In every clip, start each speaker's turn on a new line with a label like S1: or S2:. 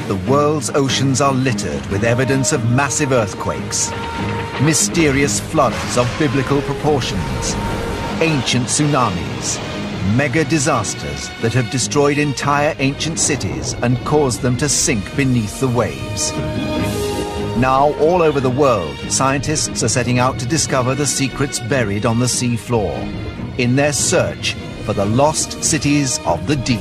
S1: The world's oceans are littered with evidence of massive earthquakes, mysterious floods of biblical proportions, ancient tsunamis, mega disasters that have destroyed entire ancient cities and caused them to sink beneath the waves. Now, all over the world, scientists are setting out to discover the secrets buried on the sea floor, in their search for the lost cities of the deep.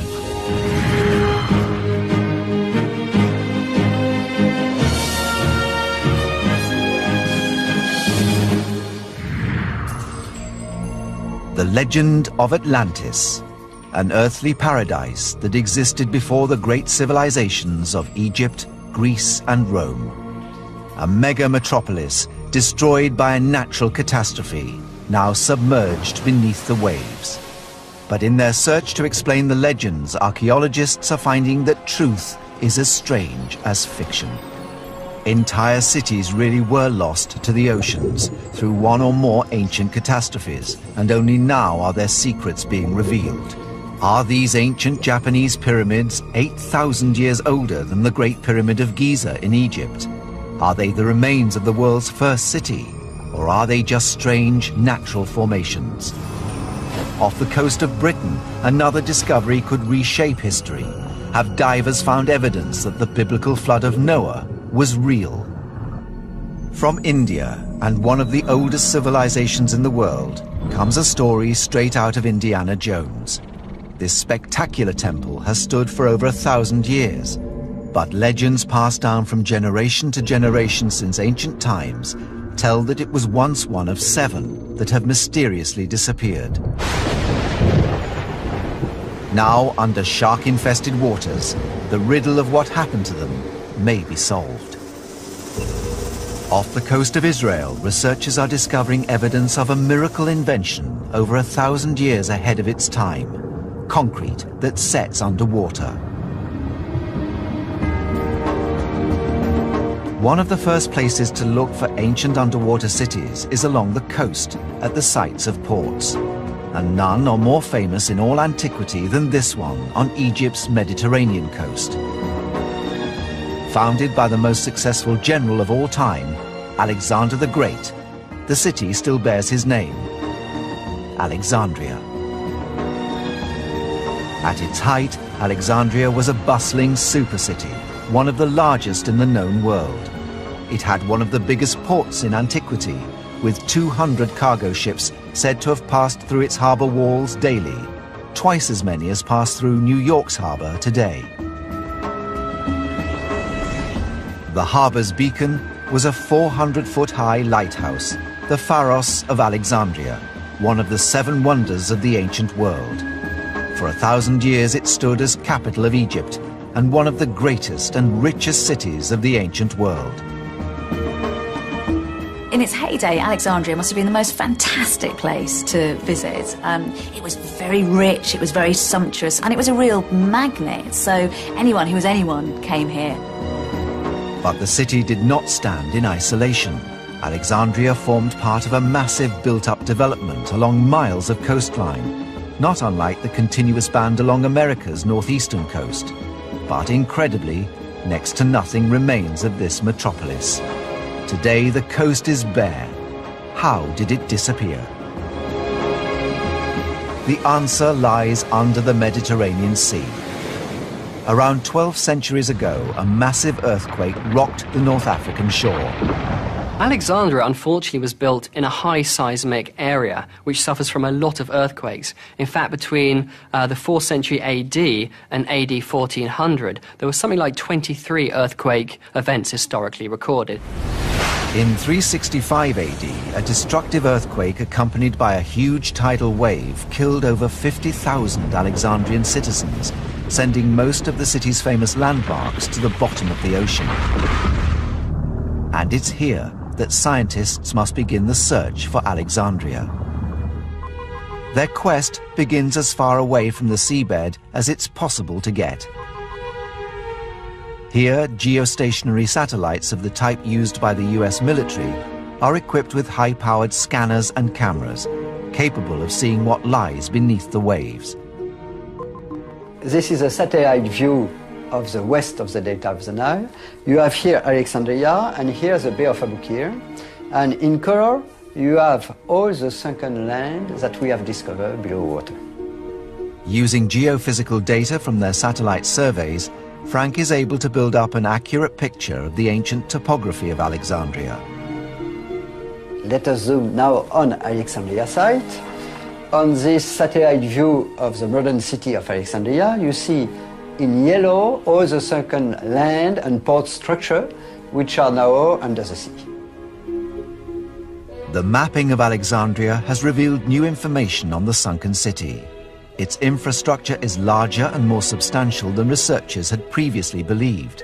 S1: The legend of Atlantis, an earthly paradise that existed before the great civilizations of Egypt, Greece, and Rome. A mega metropolis destroyed by a natural catastrophe, now submerged beneath the waves. But in their search to explain the legends, archaeologists are finding that truth is as strange as fiction. Entire cities really were lost to the oceans through one or more ancient catastrophes, and only now are their secrets being revealed. Are these ancient Japanese pyramids 8,000 years older than the Great Pyramid of Giza in Egypt? Are they the remains of the world's first city, or are they just strange natural formations? Off the coast of Britain, another discovery could reshape history. Have divers found evidence that the biblical flood of Noah was real? From India, and one of the oldest civilizations in the world, comes a story straight out of Indiana Jones. This spectacular temple has stood for over 1,000 years, but legends passed down from generation to generation since ancient times tell that it was once one of 7 that have mysteriously disappeared. Now, under shark-infested waters, the riddle of what happened to them may be solved. Off the coast of Israel, researchers are discovering evidence of a miracle invention over 1,000 years ahead of its time: concrete that sets underwater. One of the first places to look for ancient underwater cities is along the coast, at the sites of ports. And none are more famous in all antiquity than this one on Egypt's Mediterranean coast. Founded by the most successful general of all time, Alexander the Great, the city still bears his name: Alexandria. At its height, Alexandria was a bustling super city, one of the largest in the known world. It had one of the biggest ports in antiquity, with 200 cargo ships said to have passed through its harbor walls daily, twice as many as pass through New York's harbor today. The harbor's beacon was a 400-foot-high lighthouse, the Pharos of Alexandria, one of the 7 wonders of the ancient world. For 1,000 years it stood as capital of Egypt and one of the greatest and richest cities of the ancient world.
S2: In its heyday, Alexandria must have been the most fantastic place to visit. It was very rich, it was very sumptuous, and it was a real magnet, so anyone who was anyone came here.
S1: But the city did not stand in isolation. Alexandria formed part of a massive built-up development along miles of coastline, not unlike the continuous band along America's northeastern coast. But incredibly, next to nothing remains of this metropolis. Today, the coast is bare. How did it disappear? The answer lies under the Mediterranean Sea. Around 12 centuries ago, a massive earthquake rocked the North African shore.
S3: Alexandria, unfortunately, was built in a high seismic area, which suffers from a lot of earthquakes. In fact, between the 4th century AD and AD 1400, there was something like 23 earthquake events historically recorded.
S1: In 365 AD, a destructive earthquake accompanied by a huge tidal wave killed over 50,000 Alexandrian citizens, sending most of the city's famous landmarks to the bottom of the ocean. And it's here that scientists must begin the search for Alexandria. Their quest begins as far away from the seabed as it's possible to get. Here, geostationary satellites of the type used by the US military are equipped with high-powered scanners and cameras, capable of seeing what lies beneath the waves.
S4: This is a satellite view of the west of the delta of the Nile. You have here Alexandria, and here the Bay of Aboukir. And in color, you have all the sunken land that we have discovered below water.
S1: Using geophysical data from their satellite surveys, Frank is able to build up an accurate picture of the ancient topography of Alexandria.
S4: Let us zoom now on Alexandria site. On this satellite view of the modern city of Alexandria, you see in yellow all the sunken land and port structure, which are now under the sea.
S1: The mapping of Alexandria has revealed new information on the sunken city. Its infrastructure is larger and more substantial than researchers had previously believed.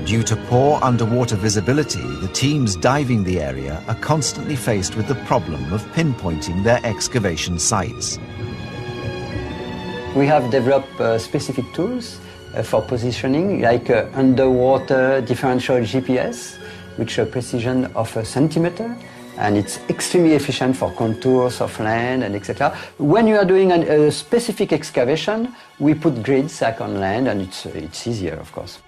S1: Due to poor underwater visibility, the teams diving the area are constantly faced with the problem of pinpointing their excavation sites.
S4: We have developed specific tools for positioning, like underwater differential GPS, which a precision of a centimeter, and it's extremely efficient for contours of land and etc. When you are doing a specific excavation, we put grids like on land, and it's easier, of course.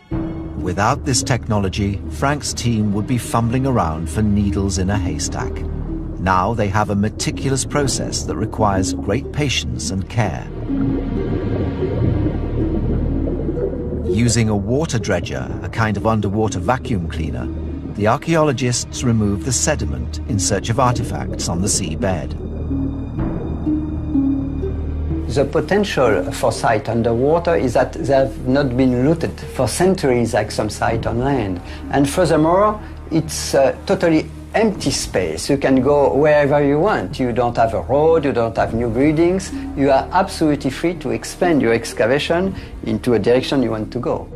S1: Without this technology, Frank's team would be fumbling around for needles in a haystack. Now they have a meticulous process that requires great patience and care. Using a water dredger, a kind of underwater vacuum cleaner, the archaeologists remove the sediment in search of artifacts on the seabed.
S4: The potential for sites underwater is that they have not been looted for centuries like some sites on land. And furthermore, it's a totally empty space. You can go wherever you want. You don't have a road, you don't have new buildings. You are absolutely free to expand your excavation into a direction you want to go.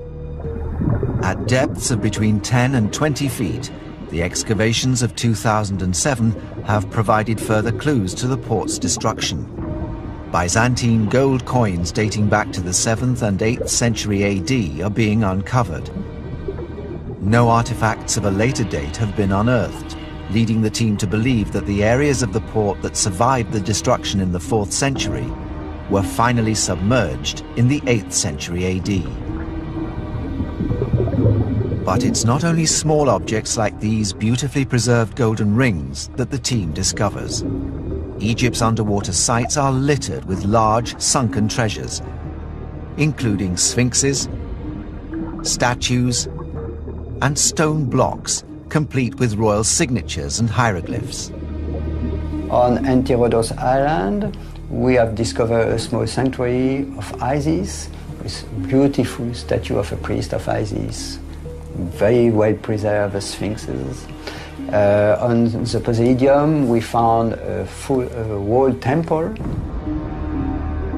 S1: At depths of between 10 and 20 feet, the excavations of 2007 have provided further clues to the port's destruction. Byzantine gold coins dating back to the 7th and 8th century AD are being uncovered. No artifacts of a later date have been unearthed, leading the team to believe that the areas of the port that survived the destruction in the 4th century were finally submerged in the 8th century AD. But it's not only small objects like these beautifully preserved golden rings that the team discovers. Egypt's underwater sites are littered with large sunken treasures, including sphinxes, statues, and stone blocks, complete with royal signatures and hieroglyphs.
S4: On Antirodos Island, we have discovered a small sanctuary of Isis, with a beautiful statue of a priest of Isis, very well preserved sphinxes. On the Poseidon, we found a full walled temple.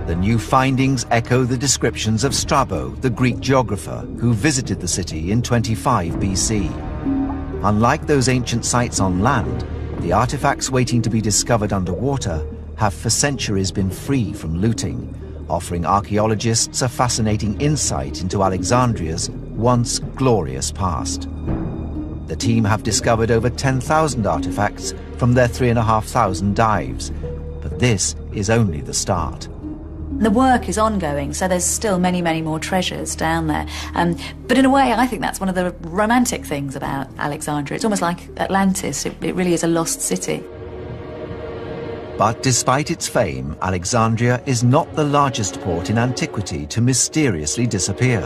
S1: The new findings echo the descriptions of Strabo, the Greek geographer, who visited the city in 25 BC. Unlike those ancient sites on land, the artifacts waiting to be discovered underwater have for centuries been free from looting, offering archaeologists a fascinating insight into Alexandria's once glorious past. The team have discovered over 10,000 artifacts from their 3,500 dives, but this is only the start.
S2: The work is ongoing, so there's still many, many more treasures down there. But in a way, I think that's one of the romantic things about Alexandria. It's almost like Atlantis. It really is a lost city.
S1: But despite its fame, Alexandria is not the largest port in antiquity to mysteriously disappear.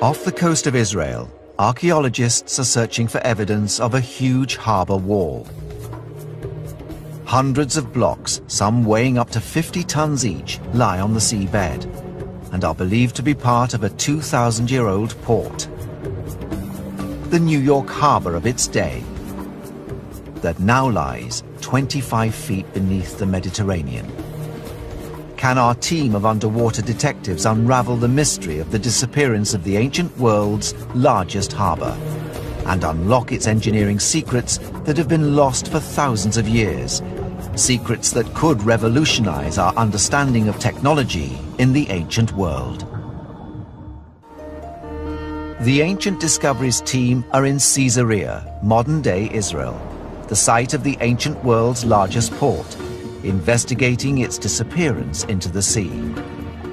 S1: Off the coast of Israel, archaeologists are searching for evidence of a huge harbour wall. Hundreds of blocks, some weighing up to 50 tons each, lie on the seabed and are believed to be part of a 2,000-year-old port. The New York harbour of its day, that now lies 25 feet beneath the Mediterranean. Can our team of underwater detectives unravel the mystery of the disappearance of the ancient world's largest harbour and unlock its engineering secrets that have been lost for thousands of years, secrets that could revolutionize our understanding of technology in the ancient world? The Ancient Discoveries team are in Caesarea, modern-day Israel, the site of the ancient world's largest port, investigating its disappearance into the sea.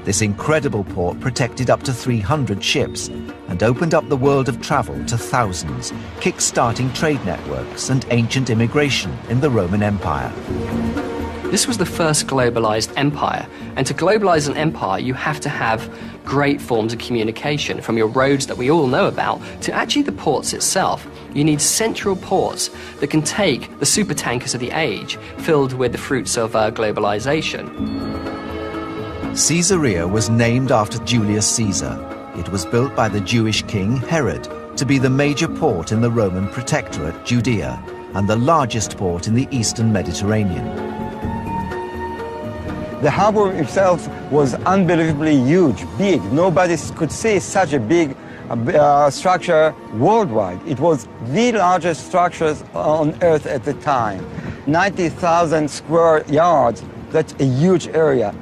S1: This incredible port protected up to 300 ships and opened up the world of travel to thousands, kick-starting trade networks and ancient immigration in the Roman Empire.
S3: This was the first globalized empire, and to globalize an empire you have to have great forms of communication, from your roads that we all know about to actually the ports itself. You need central ports that can take the supertankers of the age filled with the fruits of globalization.
S1: Caesarea was named after Julius Caesar. It was built by the Jewish king Herod to be the major port in the Roman Protectorate, Judea, and the largest port in the eastern Mediterranean.
S5: The harbor itself was unbelievably huge, big. Nobody could see such a big structure worldwide. It was the largest structure on Earth at the time. 90,000 square yards, that's a huge area.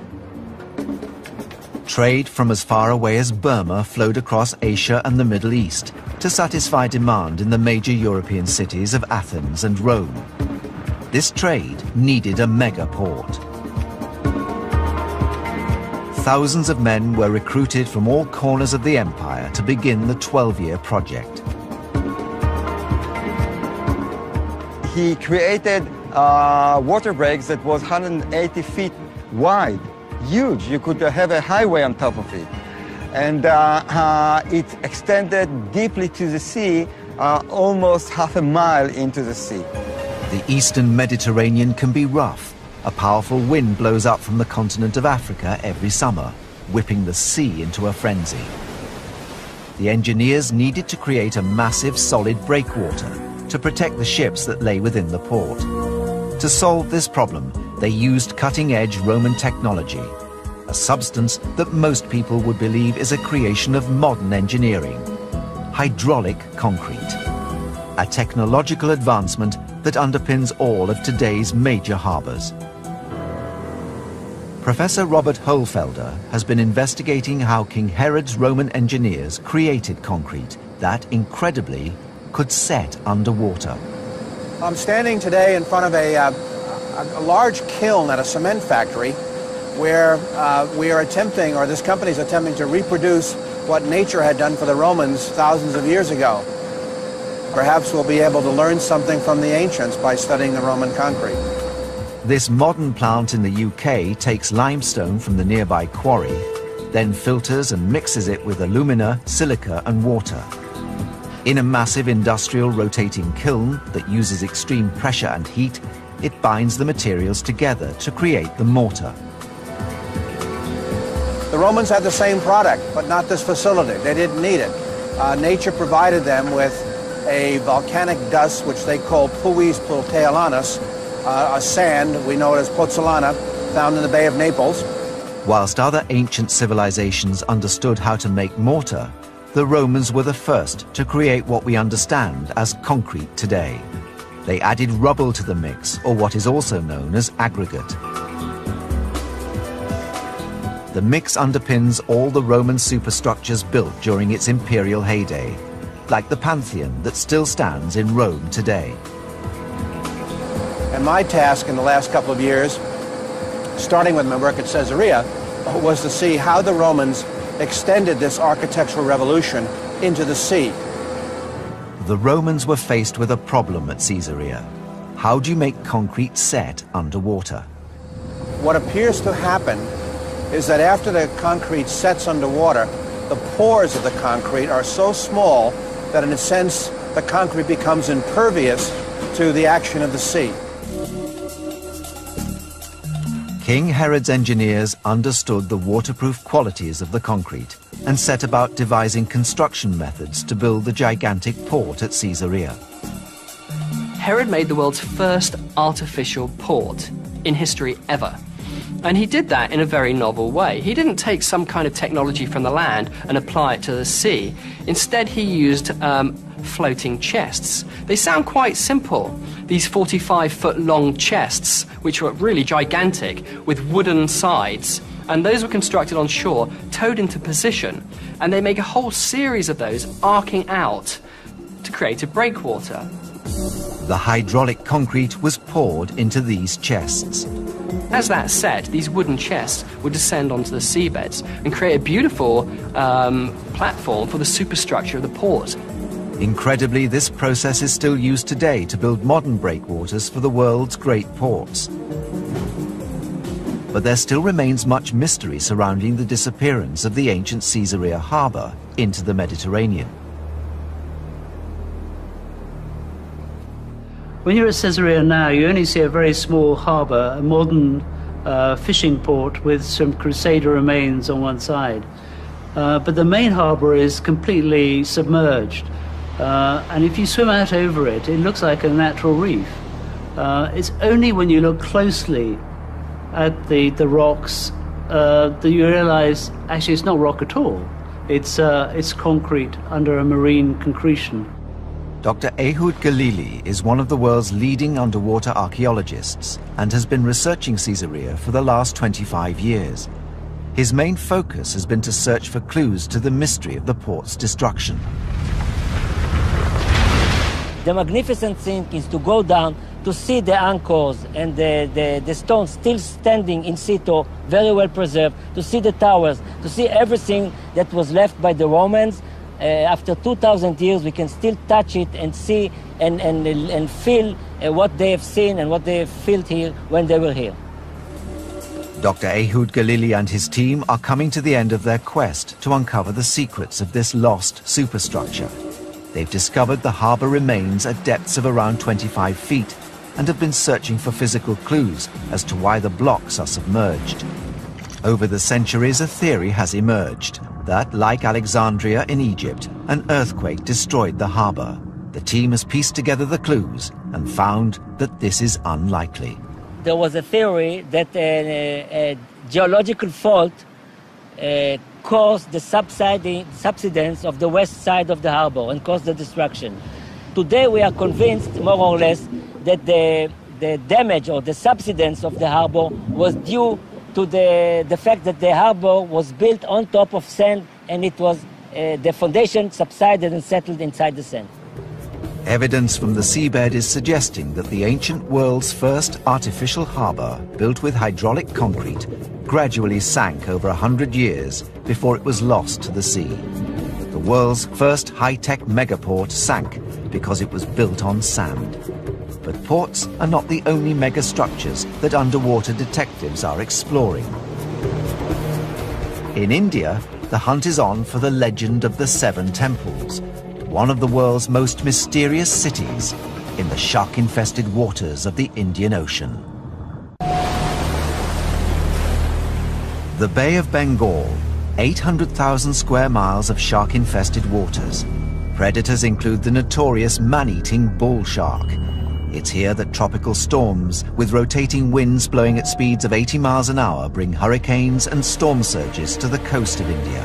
S1: Trade from as far away as Burma flowed across Asia and the Middle East to satisfy demand in the major European cities of Athens and Rome. This trade needed a mega port. Thousands of men were recruited from all corners of the empire to begin the 12-year project.
S5: He created water breaks that was 180 feet wide, huge. You could have a highway on top of it. And it extended deeply to the sea, almost half a mile into the sea.
S1: The eastern Mediterranean can be rough. A powerful wind blows up from the continent of Africa every summer, whipping the sea into a frenzy. The engineers needed to create a massive solid breakwater to protect the ships that lay within the port. To solve this problem, they used cutting-edge Roman technology, a substance that most people would believe is a creation of modern engineering: hydraulic concrete, a technological advancement that underpins all of today's major harbors. Professor Robert Hohlfelder has been investigating how King Herod's Roman engineers created concrete that, incredibly, could set underwater.
S6: I'm standing today in front of a large kiln at a cement factory where we are attempting, or this company is attempting, to reproduce what nature had done for the Romans thousands of years ago. Perhaps we'll be able to learn something from the ancients by studying the Roman concrete.
S1: This modern plant in the UK takes limestone from the nearby quarry, then filters and mixes it with alumina, silica and water. In a massive industrial rotating kiln that uses extreme pressure and heat, it binds the materials together to create the mortar.
S6: The Romans had the same product, but not this facility. They didn't need it. Nature provided them with a volcanic dust, which they call puis puteolanus, a sand, we know it as pozzolana, found in the Bay of Naples.
S1: Whilst other ancient civilizations understood how to make mortar, the Romans were the first to create what we understand as concrete today. They added rubble to the mix, or what is also known as aggregate. The mix underpins all the Roman superstructures built during its imperial heyday, like the Pantheon that still stands in Rome today.
S6: And my task in the last couple of years, starting with my work at Caesarea, was to see how the Romans extended this architectural revolution into the sea.
S1: The Romans were faced with a problem at Caesarea. How do you make concrete set underwater?
S6: What appears to happen is that after the concrete sets underwater, the pores of the concrete are so small that in a sense the concrete becomes impervious to the action of the sea.
S1: King Herod's engineers understood the waterproof qualities of the concrete and set about devising construction methods to build the gigantic port at Caesarea.
S3: Herod made the world's first artificial port in history ever. And he did that in a very novel way. He didn't take some kind of technology from the land and apply it to the sea. Instead, he used floating chests. They sound quite simple. These 45-foot-long chests, which were really gigantic, with wooden sides. And those were constructed on shore, towed into position. And they make a whole series of those arcing out to create a breakwater.
S1: The hydraulic concrete was poured into these chests.
S3: As that set, these wooden chests would descend onto the seabeds and create a beautiful platform for the superstructure of the port.
S1: Incredibly, this process is still used today to build modern breakwaters for the world's great ports. But there still remains much mystery surrounding the disappearance of the ancient Caesarea harbour into the Mediterranean.
S7: When you're at Caesarea now, you only see a very small harbour, a modern fishing port with some Crusader remains on one side. But the main harbour is completely submerged. And if you swim out over it, it looks like a natural reef. It's only when you look closely at the rocks that you realise actually it's not rock at all. It's concrete under a marine concretion.
S1: Dr. Ehud Galili is one of the world's leading underwater archaeologists and has been researching Caesarea for the last 25 years. His main focus has been to search for clues to the mystery of the port's destruction.
S8: The magnificent thing is to go down to see the anchors and the stones still standing in situ, very well preserved, to see the towers, to see everything that was left by the Romans. After 2,000 years, we can still touch it and see and feel what they have seen and what they have felt here when they were here.
S1: Dr. Ehud Galili and his team are coming to the end of their quest to uncover the secrets of this lost superstructure. They've discovered the harbour remains at depths of around 25 feet and have been searching for physical clues as to why the blocks are submerged. Over the centuries, a theory has emerged that, like Alexandria in Egypt, an earthquake destroyed the harbour. The team has pieced together the clues and found that this is unlikely.
S8: There was a theory that a geological fault caused the subsidence of the west side of the harbour and caused the destruction. Today we are convinced, more or less, that the damage or the subsidence of the harbour was due to the fact that the harbour was built on top of sand and it was the foundation subsided and settled inside the sand.
S1: Evidence from the seabed is suggesting that the ancient world's first artificial harbour, built with hydraulic concrete, gradually sank over 100 years before it was lost to the sea. The world's first high-tech megaport sank because it was built on sand. But ports are not the only megastructures that underwater detectives are exploring. In India, the hunt is on for the legend of the Seven Temples, one of the world's most mysterious cities in the shark-infested waters of the Indian Ocean. The Bay of Bengal, 800,000 square miles of shark-infested waters. Predators include the notorious man-eating bull shark. It's here that tropical storms, with rotating winds blowing at speeds of 80 miles an hour, bring hurricanes and storm surges to the coast of India.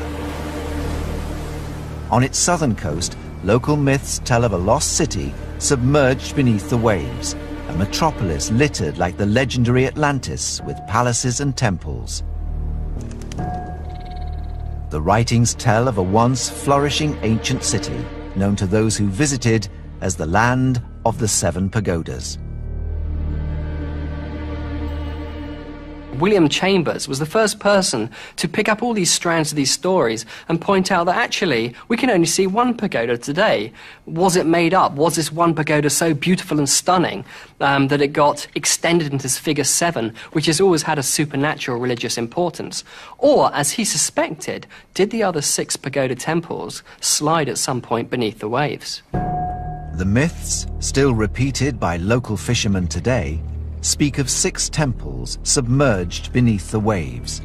S1: On its southern coast, local myths tell of a lost city submerged beneath the waves, a metropolis littered like the legendary Atlantis with palaces and temples. The writings tell of a once flourishing ancient city, known to those who visited as the land of the Seven Pagodas.
S3: William Chambers was the first person to pick up all these strands of these stories and point out that actually we can only see one pagoda today. Was it made up? Was this one pagoda so beautiful and stunning that it got extended into this figure 7, which has always had a supernatural religious importance? Or, as he suspected, did the other 6 pagoda temples slide at some point beneath the waves?
S1: The myths, still repeated by local fishermen today, speak of 6 temples submerged beneath the waves,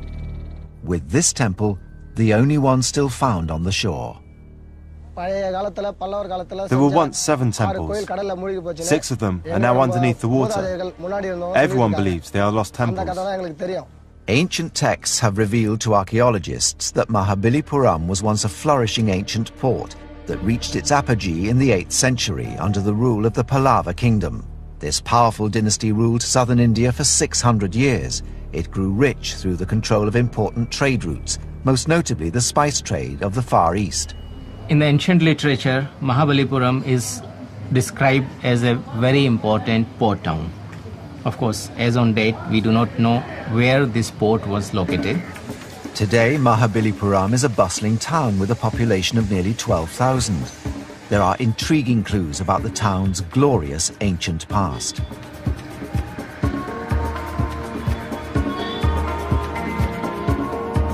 S1: with this temple the only one still found on the shore.
S9: There were once 7 temples. 6 of them are now underneath the water. Everyone believes they are lost temples.
S1: Ancient texts have revealed to archaeologists that Mahabalipuram was once a flourishing ancient port that reached its apogee in the 8th century under the rule of the Pallava kingdom. This powerful dynasty ruled southern India for 600 years. It grew rich through the control of important trade routes, most notably the spice trade of the Far East.
S10: In the ancient literature, Mahabalipuram is described as a very important port town. Of course, as on date, we do not know where this port was located.
S1: Today, Mahabalipuram is a bustling town with a population of nearly 12,000. There are intriguing clues about the town's glorious ancient past.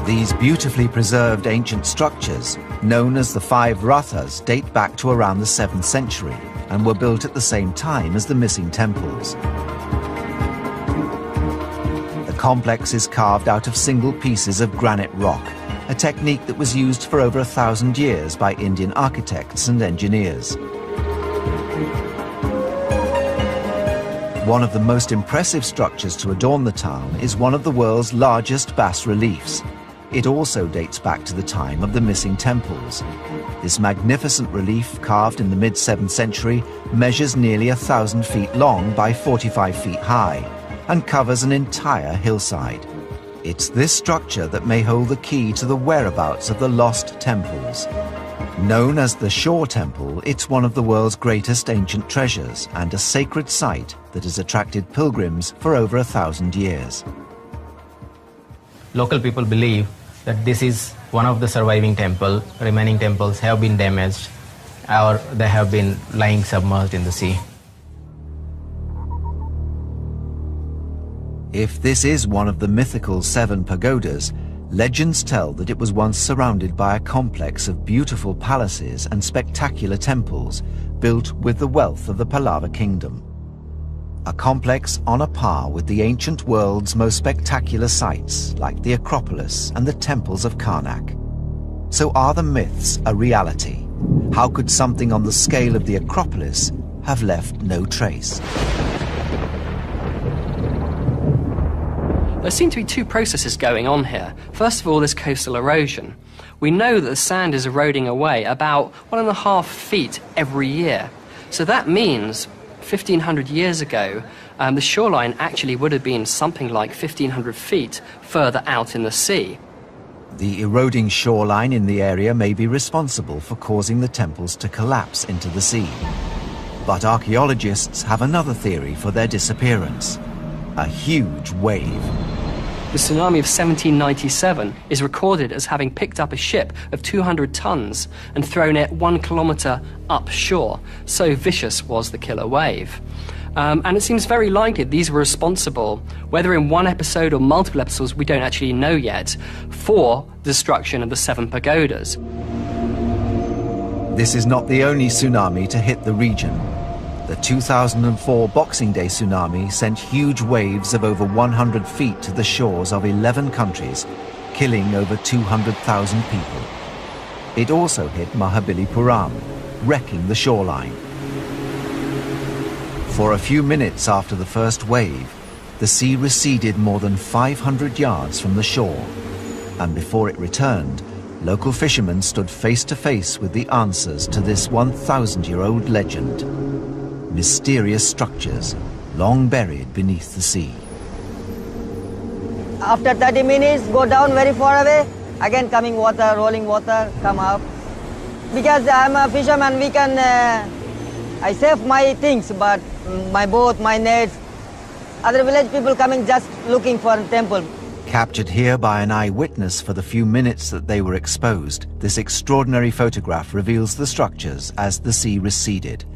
S1: These beautifully preserved ancient structures, known as the 5 Rathas, date back to around the 7th century and were built at the same time as the missing temples. The complex is carved out of single pieces of granite rock, a technique that was used for over 1,000 years by Indian architects and engineers. One of the most impressive structures to adorn the town is one of the world's largest bas-reliefs. It also dates back to the time of the missing temples. This magnificent relief, carved in the mid-7th century, measures nearly 1,000 feet long by 45 feet high and covers an entire hillside. It's this structure that may hold the key to the whereabouts of the lost temples. Known as the Shore Temple, it's one of the world's greatest ancient treasures and a sacred site that has attracted pilgrims for over 1,000 years.
S10: Local people believe that this is one of the surviving temples. Remaining temples have been damaged or they have been lying submerged in the sea.
S1: If this is one of the mythical 7 pagodas, legends tell that it was once surrounded by a complex of beautiful palaces and spectacular temples built with the wealth of the Pallava kingdom. A complex on a par with the ancient world's most spectacular sites, like the Acropolis and the temples of Karnak. So are the myths a reality? How could something on the scale of the Acropolis have left no trace?
S3: There seem to be 2 processes going on here. First of all, there's coastal erosion. We know that the sand is eroding away about 1.5 feet every year. So that means 1,500 years ago, the shoreline actually would have been something like 1,500 feet further out in the sea.
S1: The eroding shoreline in the area may be responsible for causing the temples to collapse into the sea. But archaeologists have another theory for their disappearance: a huge wave.
S3: The tsunami of 1797 is recorded as having picked up a ship of 200 tons and thrown it 1 kilometre upshore. So vicious was the killer wave. And it seems very likely these were responsible, whether in one episode or multiple episodes, we don't actually know yet, for the destruction of the 7 pagodas.
S1: This is not the only tsunami to hit the region. The 2004 Boxing Day tsunami sent huge waves of over 100 feet to the shores of 11 countries, killing over 200,000 people. It also hit Mahabalipuram, wrecking the shoreline. For a few minutes after the first wave, the sea receded more than 500 yards from the shore, and before it returned, local fishermen stood face to face with the answers to this 1,000-year-old legend. Mysterious structures long buried beneath the sea.
S11: After 30 minutes, go down very far away, again coming water, rolling water, come up. Because I'm a fisherman, I save my things, but my boat, my nets, other village people coming just looking for a temple.
S1: Captured here by an eyewitness for the few minutes that they were exposed, this extraordinary photograph reveals the structures as the sea receded.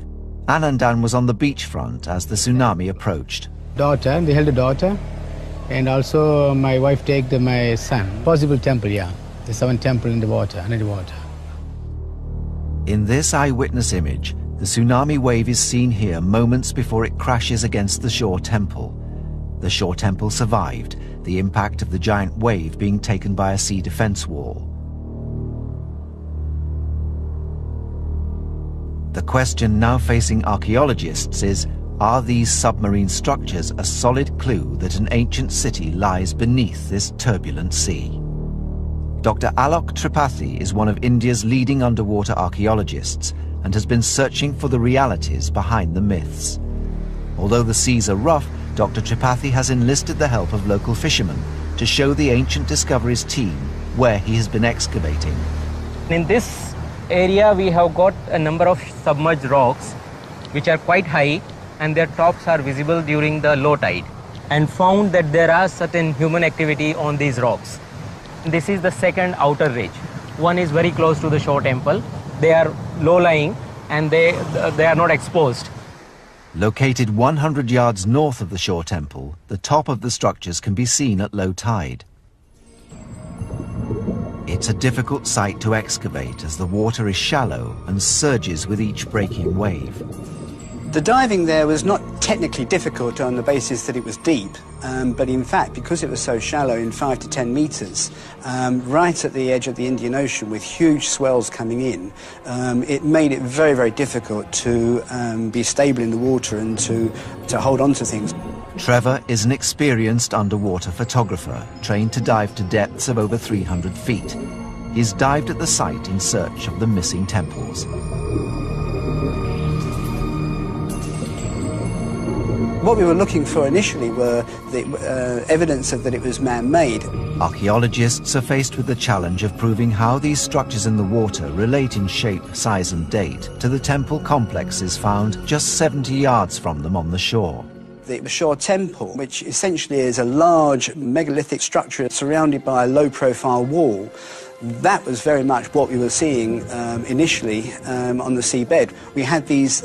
S1: Anandan was on the beachfront as the tsunami approached.
S12: Daughter, they held a daughter, and also my wife take my son. Possible temple, yeah. There's 7 temple in the water, under the water.
S1: In this eyewitness image, the tsunami wave is seen here moments before it crashes against the Shore Temple. The Shore Temple survived, the impact of the giant wave being taken by a sea defense wall. The question now facing archaeologists is, are these submarine structures a solid clue that an ancient city lies beneath this turbulent sea? Dr. Alok Tripathi is one of India's leading underwater archaeologists and has been searching for the realities behind the myths. Although the seas are rough, Dr. Tripathi has enlisted the help of local fishermen to show the Ancient Discoveries team where he has been excavating.
S10: In this area, we have got a number of submerged rocks which are quite high, and their tops are visible during the low tide, and found that there are certain human activity on these rocks. This is the second outer ridge. One is very close to the shore temple. They are low-lying and they are not exposed.
S1: Located 100 yards north of the shore temple, the top of the structures can be seen at low tide. It's a difficult site to excavate as the water is shallow and surges with each breaking wave.
S13: The diving there was not technically difficult on the basis that it was deep, but in fact, because it was so shallow in 5 to 10 metres, right at the edge of the Indian Ocean with huge swells coming in, it made it very, very difficult to be stable in the water and to hold on to things.
S1: Trevor is an experienced underwater photographer, trained to dive to depths of over 300 feet. He's dived at the site in search of the missing temples.
S13: What we were looking for initially were the evidence of that it was man-made.
S1: Archaeologists are faced with the challenge of proving how these structures in the water relate in shape, size and date to the temple complexes found just 70 yards from them on the shore.
S13: The shore temple, which essentially is a large megalithic structure surrounded by a low-profile wall, that was very much what we were seeing initially on the seabed. We had these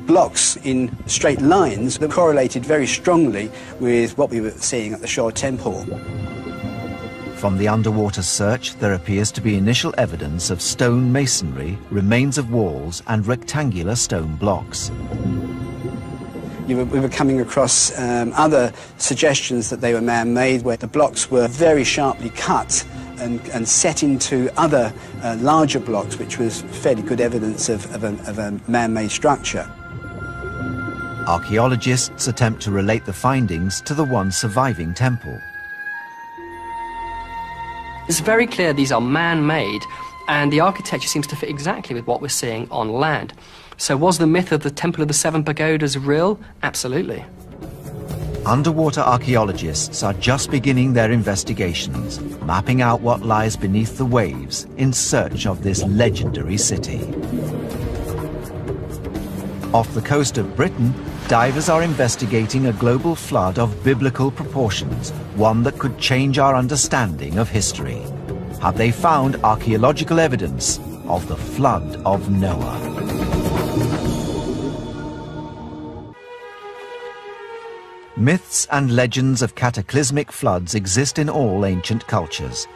S13: blocks in straight lines that correlated very strongly with what we were seeing at the shore temple.
S1: From the underwater search, there appears to be initial evidence of stone masonry, remains of walls and rectangular stone blocks.
S13: We were coming across other suggestions that they were man-made, where the blocks were very sharply cut and set into other larger blocks, which was fairly good evidence of a man-made structure.
S1: Archaeologists attempt to relate the findings to the one surviving temple.
S3: It's very clear these are man-made, and the architecture seems to fit exactly with what we're seeing on land. So was the myth of the Temple of the Seven Pagodas real? Absolutely.
S1: Underwater archaeologists are just beginning their investigations, mapping out what lies beneath the waves in search of this legendary city. Off the coast of Britain, divers are investigating a global flood of biblical proportions, one that could change our understanding of history. Have they found archaeological evidence of the flood of Noah? Myths and legends of cataclysmic floods exist in all ancient cultures.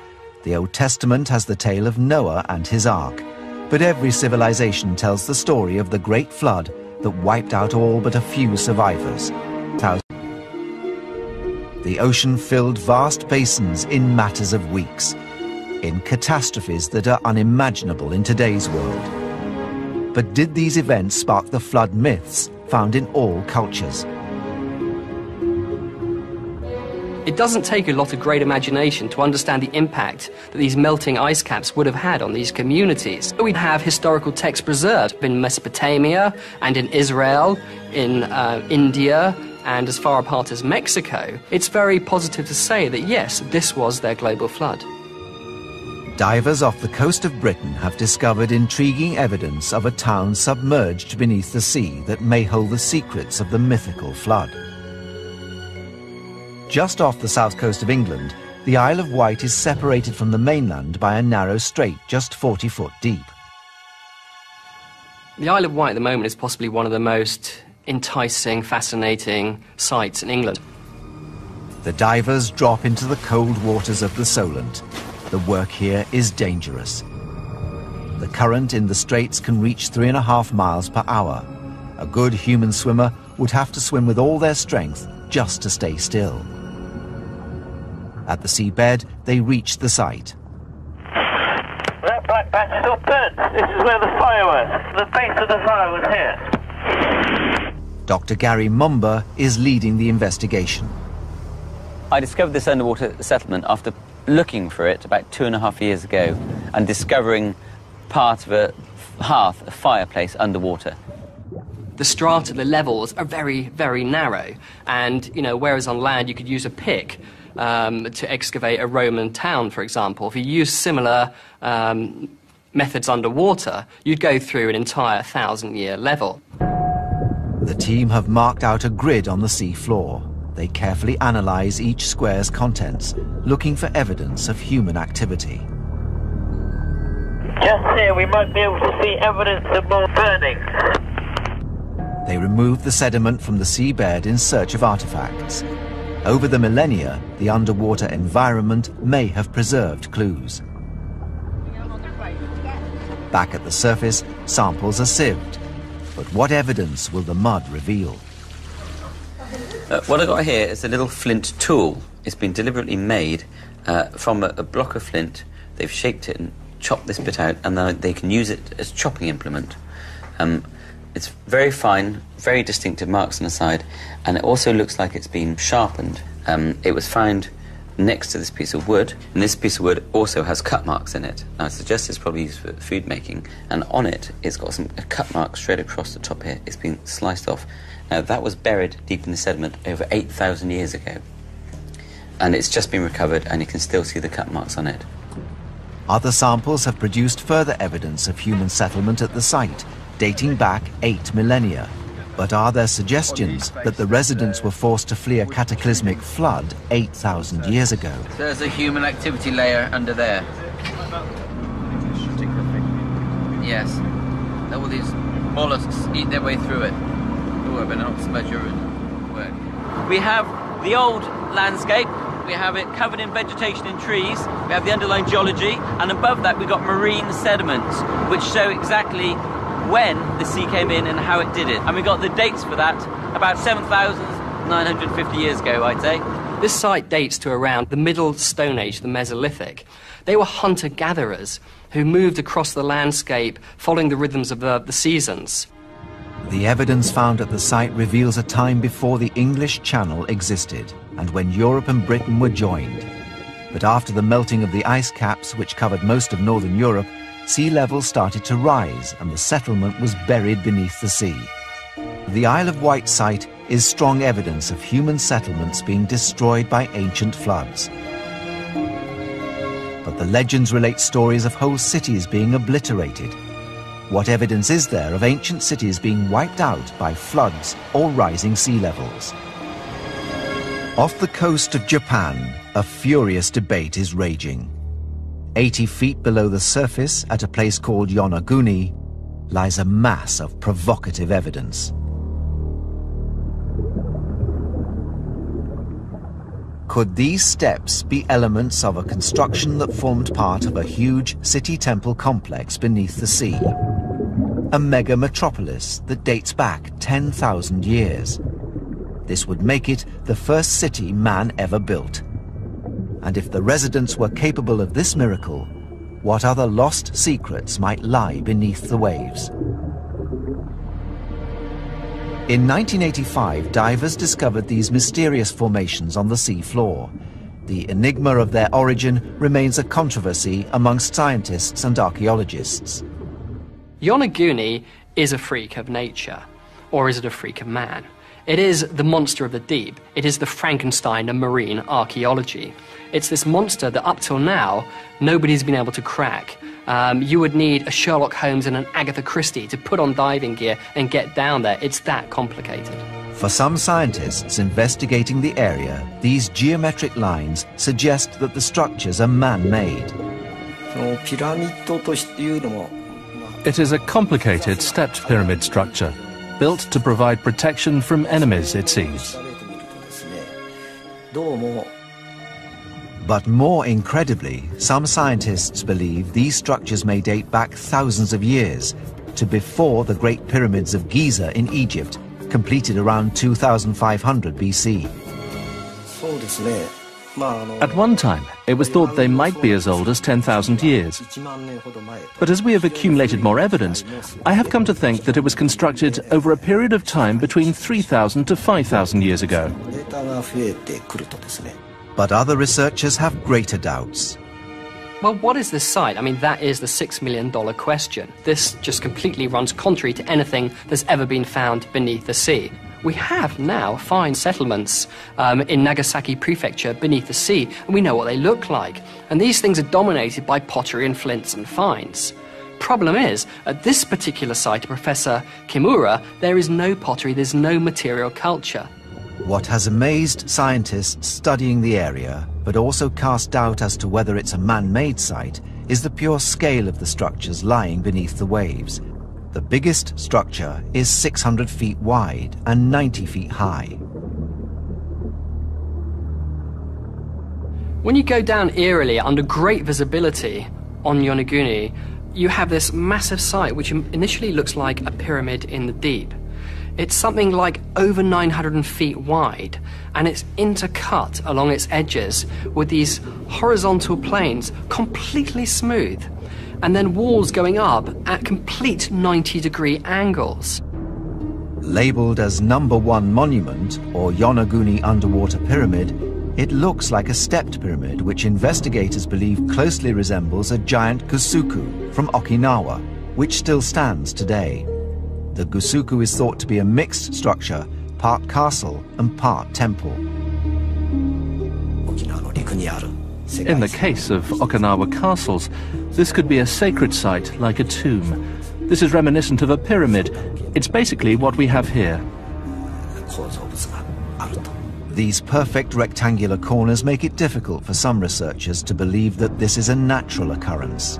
S1: The Old Testament has the tale of Noah and his ark, but every civilization tells the story of the great flood that wiped out all but a few survivors. The ocean filled vast basins in matters of weeks, in catastrophes that are unimaginable in today's world. But did these events spark the flood myths found in all cultures?
S3: It doesn't take a lot of great imagination to understand the impact that these melting ice caps would have had on these communities. We have historical texts preserved in Mesopotamia and in Israel, in India, and as far apart as Mexico. It's very positive to say that, yes, this was their global flood.
S1: Divers off the coast of Britain have discovered intriguing evidence of a town submerged beneath the sea that may hold the secrets of the mythical flood. Just off the south coast of England, the Isle of Wight is separated from the mainland by a narrow strait just 40 foot deep.
S3: The Isle of Wight at the moment is possibly one of the most enticing, fascinating sites in England.
S1: The divers drop into the cold waters of the Solent. The work here is dangerous. The current in the straits can reach 3.5 miles per hour. A good human swimmer would have to swim with all their strength just to stay still. At the seabed, they reach the site.
S14: That black patch is all burnt. This is where the fire was. The base of the fire was here.
S1: Dr. Gary Mumba is leading the investigation.
S15: I discovered this underwater settlement after looking for it about 2.5 years ago and discovering part of a hearth, a fireplace underwater.
S3: The strata, the levels are very, very narrow. And, you know, whereas on land you could use a pick to excavate a Roman town, for example. If you use similar methods underwater, you'd go through an entire 1,000-year level.
S1: The team have marked out a grid on the sea floor. They carefully analyze each square's contents, looking for evidence of human activity.
S14: Just here, we might be able to see evidence of more burning.
S1: They remove the sediment from the seabed in search of artifacts. Over the millennia, the underwater environment may have preserved clues. Back at the surface, samples are sieved. But what evidence will the mud reveal?
S15: What I've got here is a little flint tool. It's been deliberately made from a block of flint. They've shaped it and chopped this bit out, and then they can use it as a chopping implement. It's very fine, very distinctive marks on the side, and it also looks like it's been sharpened. It was found next to this piece of wood, and this piece of wood also has cut marks in it. Now, I suggest it's probably used for food making, and on it, it's got a cut mark straight across the top here. It's been sliced off. Now, that was buried deep in the sediment over 8,000 years ago, and it's just been recovered, and you can still see the cut marks on it.
S1: Other samples have produced further evidence of human settlement at the site, dating back 8 millennia. But are there suggestions that the residents were forced to flee a cataclysmic flood 8,000 years ago?
S16: There's a human activity layer under there. Yes. All these mollusks eat their way through it. Oh, I've been out to measure and work.
S10: We have the old landscape. We have it covered in vegetation and trees. We have the underlying geology, and above that we've got marine sediments, which show exactly when the sea came in and how it did it. And we got the dates for that about 7,950 years ago, I'd say.
S3: This site dates to around the Middle Stone Age, the Mesolithic. They were hunter-gatherers who moved across the landscape following the rhythms of the seasons.
S1: The evidence found at the site reveals a time before the English Channel existed and when Europe and Britain were joined. But after the melting of the ice caps, which covered most of northern Europe, sea levels started to rise and the settlement was buried beneath the sea. The Isle of Wight site is strong evidence of human settlements being destroyed by ancient floods. But the legends relate stories of whole cities being obliterated. What evidence is there of ancient cities being wiped out by floods or rising sea levels? Off the coast of Japan, a furious debate is raging. 80 feet below the surface, at a place called Yonaguni, lies a mass of provocative evidence. Could these steps be elements of a construction that formed part of a huge city temple complex beneath the sea? A mega metropolis that dates back 10,000 years. This would make it the first city man ever built. And if the residents were capable of this miracle, what other lost secrets might lie beneath the waves? In 1985, divers discovered these mysterious formations on the sea floor. The enigma of their origin remains a controversy amongst scientists and archaeologists.
S3: Yonaguni is a freak of nature, or is it a freak of man? It is the monster of the deep. It is the Frankenstein of marine archaeology. It's this monster that up till now, nobody's been able to crack. You would need a Sherlock Holmes and an Agatha Christie to put on diving gear and get down there. It's that complicated.
S1: For some scientists investigating the area, these geometric lines suggest that the structures are man-made.
S17: It is a complicated stepped pyramid structure, built to provide protection from enemies, it seems.
S1: But more incredibly, some scientists believe these structures may date back thousands of years, to before the Great Pyramids of Giza in Egypt, completed around 2500 BC.
S17: At one time, it was thought they might be as old as 10,000 years. But as we have accumulated more evidence, I have come to think that it was constructed over a period of time between 3,000 to 5,000 years ago.
S1: But other researchers have greater doubts.
S3: Well, what is this site? I mean, that is the $6 million question. This just completely runs contrary to anything that's ever been found beneath the sea. We have now found settlements in Nagasaki Prefecture beneath the sea, and we know what they look like. And these things are dominated by pottery and flints and finds. Problem is, at this particular site of Professor Kimura, there is no pottery, there's no material culture.
S1: What has amazed scientists studying the area, but also cast doubt as to whether it's a man-made site, is the pure scale of the structures lying beneath the waves. The biggest structure is 600 feet wide and 90 feet high.
S3: When you go down eerily under great visibility on Yonaguni, you have this massive site which initially looks like a pyramid in the deep. It's something like over 900 feet wide, and it's intercut along its edges with these horizontal planes, completely smooth, and then walls going up at complete 90-degree angles.
S1: Labeled as #1 monument, or Yonaguni Underwater Pyramid, it looks like a stepped pyramid which investigators believe closely resembles a giant gusuku from Okinawa, which still stands today. The gusuku is thought to be a mixed structure, part castle and part temple.
S17: In the case of Okinawa castles, this could be a sacred site like a tomb. This is reminiscent of a pyramid. It's basically what we have here.
S1: These perfect rectangular corners make it difficult for some researchers to believe that this is a natural occurrence.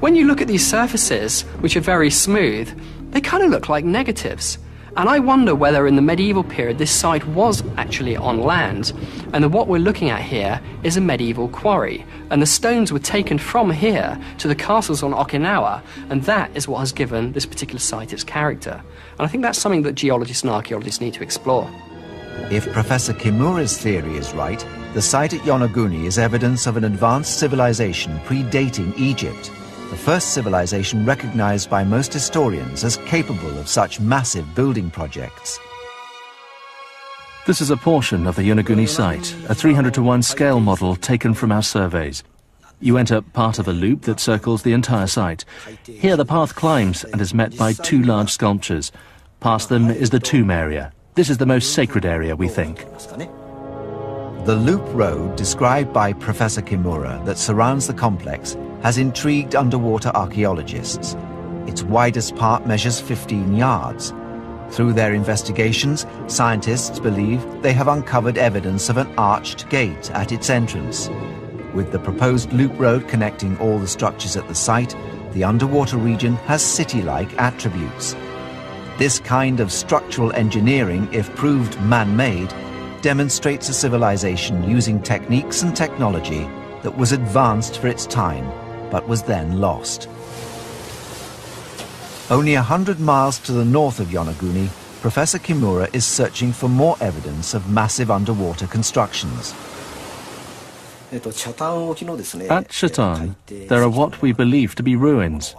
S3: When you look at these surfaces, which are very smooth, they kind of look like negatives. And I wonder whether in the medieval period this site was actually on land, and that what we're looking at here is a medieval quarry, and the stones were taken from here to the castles on Okinawa, and that is what has given this particular site its character. And I think that's something that geologists and archaeologists need to explore.
S1: If Professor Kimura's theory is right, the site at Yonaguni is evidence of an advanced civilization predating Egypt, the first civilization recognized by most historians as capable of such massive building projects.
S17: This is a portion of the Yonaguni site, a 300:1 scale model taken from our surveys. You enter part of a loop that circles the entire site. Here the path climbs and is met by two large sculptures. Past them is the tomb area. This is the most sacred area, we think.
S1: The loop road described by Professor Kimura that surrounds the complex has intrigued underwater archaeologists. Its widest part measures 15 yards. Through their investigations, scientists believe they have uncovered evidence of an arched gate at its entrance. With the proposed loop road connecting all the structures at the site, the underwater region has city-like attributes. This kind of structural engineering, if proved man-made, demonstrates a civilization using techniques and technology that was advanced for its time, but was then lost. Only 100 miles to the north of Yonaguni, Professor Kimura is searching for more evidence of massive underwater constructions.
S17: At Shatan, there are what we believe to be ruins.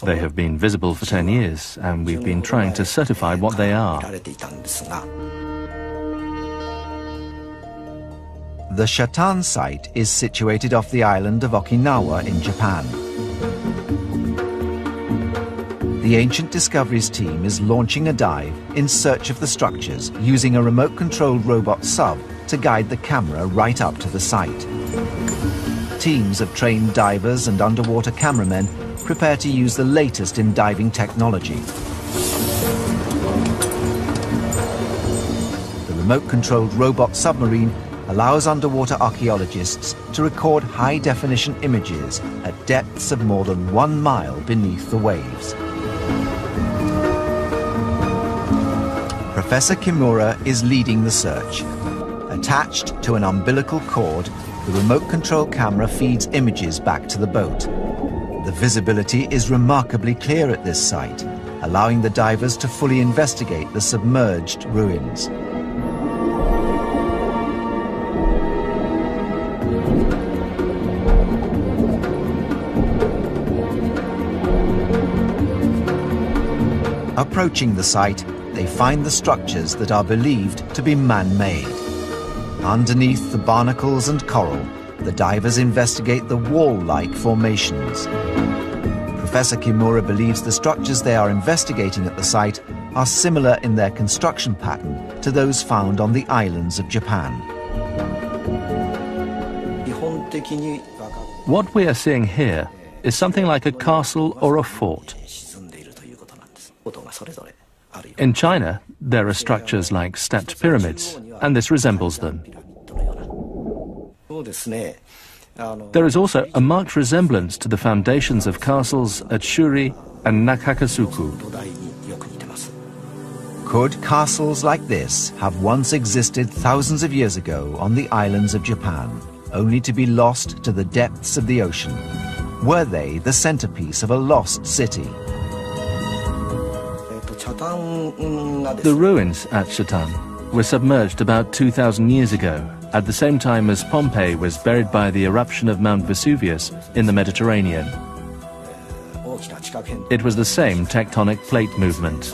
S17: They have been visible for 10 years, and we've been trying to certify what they are.
S1: The Shatan site is situated off the island of Okinawa in Japan. The Ancient Discoveries team is launching a dive in search of the structures using a remote-controlled robot sub to guide the camera right up to the site. Teams of trained divers and underwater cameramen prepare to use the latest in diving technology. The remote-controlled robot submarine allows underwater archaeologists to record high-definition images at depths of more than 1 mile beneath the waves. Professor Kimura is leading the search. Attached to an umbilical cord, the remote control camera feeds images back to the boat. The visibility is remarkably clear at this site, allowing the divers to fully investigate the submerged ruins. Approaching the site, they find the structures that are believed to be man-made. Underneath the barnacles and coral, the divers investigate the wall-like formations. Professor Kimura believes the structures they are investigating at the site are similar in their construction pattern to those found on the islands of Japan.
S17: What we are seeing here is something like a castle or a fort. In China, there are structures like stepped pyramids, and this resembles them. There is also a marked resemblance to the foundations of castles at Shuri and Nakakasuku.
S1: Could castles like this have once existed thousands of years ago on the islands of Japan, only to be lost to the depths of the ocean? Were they the centerpiece of a lost city?
S17: The ruins at Chatan were submerged about 2,000 years ago, at the same time as Pompeii was buried by the eruption of Mount Vesuvius in the Mediterranean. It was the same tectonic plate movement.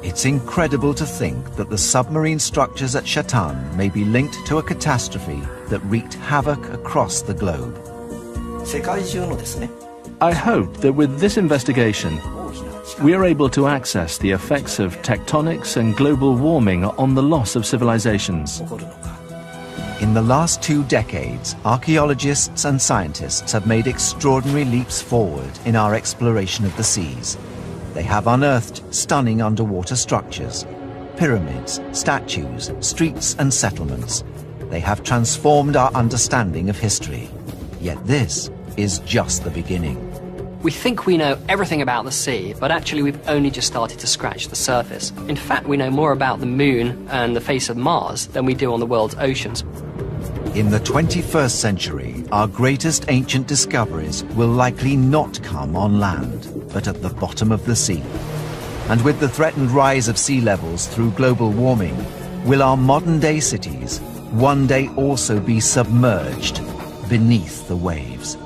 S1: It's incredible to think that the submarine structures at Chatan may be linked to a catastrophe that wreaked havoc across the globe.
S17: I hope that with this investigation, we are able to access the effects of tectonics and global warming on the loss of civilizations.
S1: In the last 2 decades, archaeologists and scientists have made extraordinary leaps forward in our exploration of the seas. They have unearthed stunning underwater structures, pyramids, statues, streets and settlements. They have transformed our understanding of history. Yet this is just the beginning.
S3: We think we know everything about the sea, but actually we've only just started to scratch the surface. In fact, we know more about the moon and the face of Mars than we do on the world's oceans.
S1: In the 21st century, our greatest ancient discoveries will likely not come on land, but at the bottom of the sea. And with the threatened rise of sea levels through global warming, will our modern-day cities one day also be submerged beneath the waves?